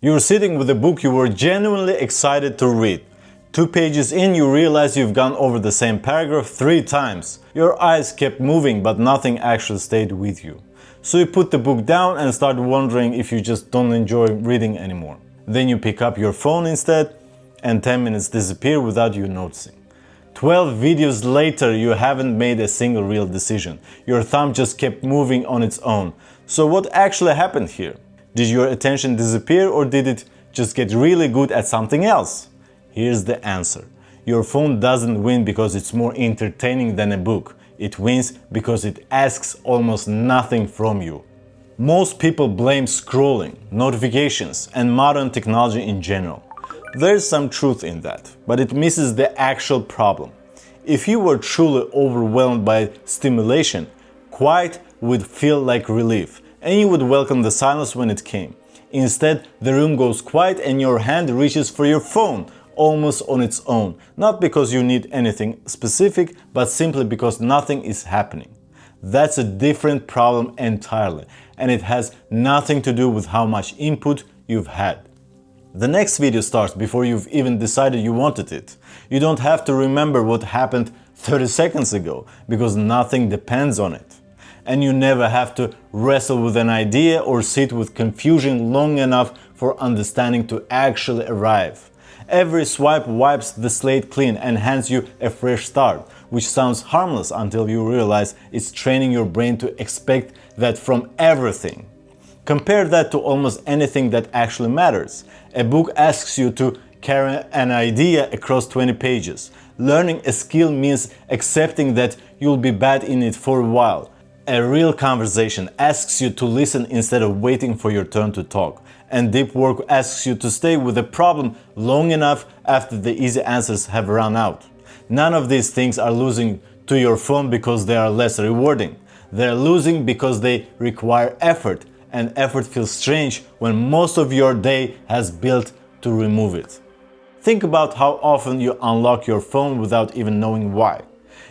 You're sitting with a book you were genuinely excited to read. 2 pages in, you realize you've gone over the same paragraph 3 times. Your eyes kept moving, but nothing actually stayed with you. So you put the book down and start wondering if you just don't enjoy reading anymore. Then you pick up your phone instead, and 10 minutes disappear without you noticing. 12 videos later, you haven't made a single real decision. Your thumb just kept moving on its own. So what actually happened here? Did your attention disappear, or did it just get really good at something else? Here's the answer. Your phone doesn't win because it's more entertaining than a book. It wins because it asks almost nothing from you. Most people blame scrolling, notifications, and modern technology in general. There's some truth in that, but it misses the actual problem. If you were truly overwhelmed by stimulation, quiet would feel like relief, and you would welcome the silence when it came. Instead, the room goes quiet and your hand reaches for your phone, almost on its own, not because you need anything specific, but simply because nothing is happening. That's a different problem entirely, and it has nothing to do with how much input you've had. The next video starts before you've even decided you wanted it. You don't have to remember what happened 30 seconds ago, because nothing depends on it. And you never have to wrestle with an idea or sit with confusion long enough for understanding to actually arrive. Every swipe wipes the slate clean and hands you a fresh start, which sounds harmless until you realize it's training your brain to expect that from everything. Compare that to almost anything that actually matters. A book asks you to carry an idea across 20 pages. Learning a skill means accepting that you'll be bad in it for a while. A real conversation asks you to listen instead of waiting for your turn to talk. And deep work asks you to stay with a problem long enough after the easy answers have run out. None of these things are losing to your phone because they are less rewarding. They're losing because they require effort, and effort feels strange when most of your day has built to remove it. Think about how often you unlock your phone without even knowing why.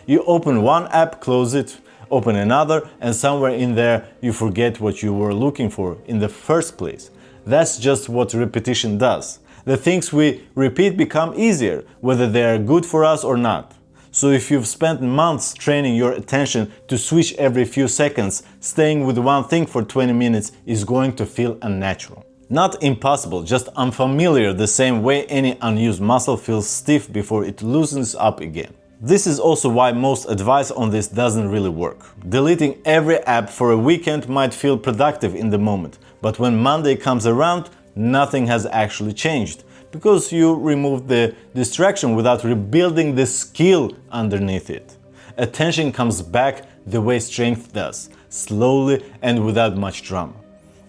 You open one app, close it, open another, and somewhere in there you forget what you were looking for in the first place. That's just what repetition does. The things we repeat become easier, whether they are good for us or not. So if you've spent months training your attention to switch every few seconds, staying with one thing for 20 minutes is going to feel unnatural. Not impossible, just unfamiliar, the same way any unused muscle feels stiff before it loosens up again. This is also why most advice on this doesn't really work. Deleting every app for a weekend might feel productive in the moment, but when Monday comes around, nothing has actually changed, because you removed the distraction without rebuilding the skill underneath it. Attention comes back the way strength does, slowly and without much drama.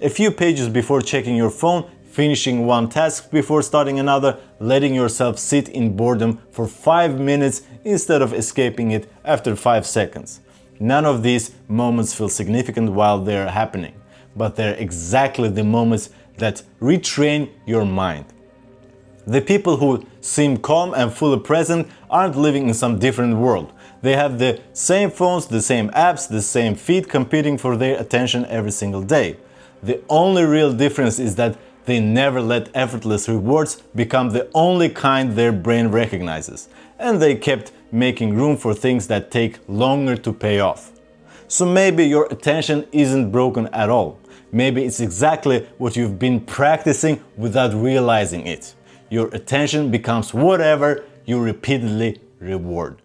A few pages before checking your phone, finishing one task before starting another, letting yourself sit in boredom for 5 minutes instead of escaping it after 5 seconds. None of these moments feel significant while they're happening, but they're exactly the moments that retrain your mind. The people who seem calm and fully present aren't living in some different world. They have the same phones, the same apps, the same feed competing for their attention every single day. The only real difference is that they never let effortless rewards become the only kind their brain recognizes, and they kept making room for things that take longer to pay off. So maybe your attention isn't broken at all. Maybe it's exactly what you've been practicing without realizing it. Your attention becomes whatever you repeatedly reward.